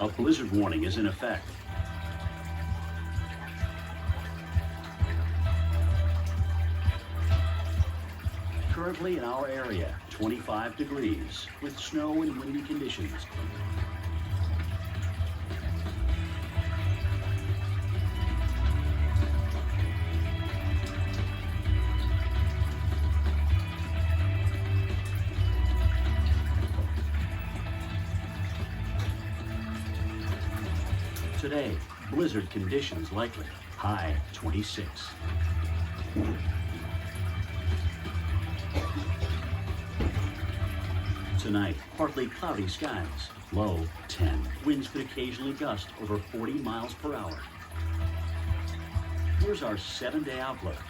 A blizzard warning is in effect. Currently in our area, 25 degrees with snow and windy conditions. Today, blizzard conditions likely, high 26. Tonight, partly cloudy skies, low 10. Winds could occasionally gust over 40 miles per hour. Here's our 7-day outlook.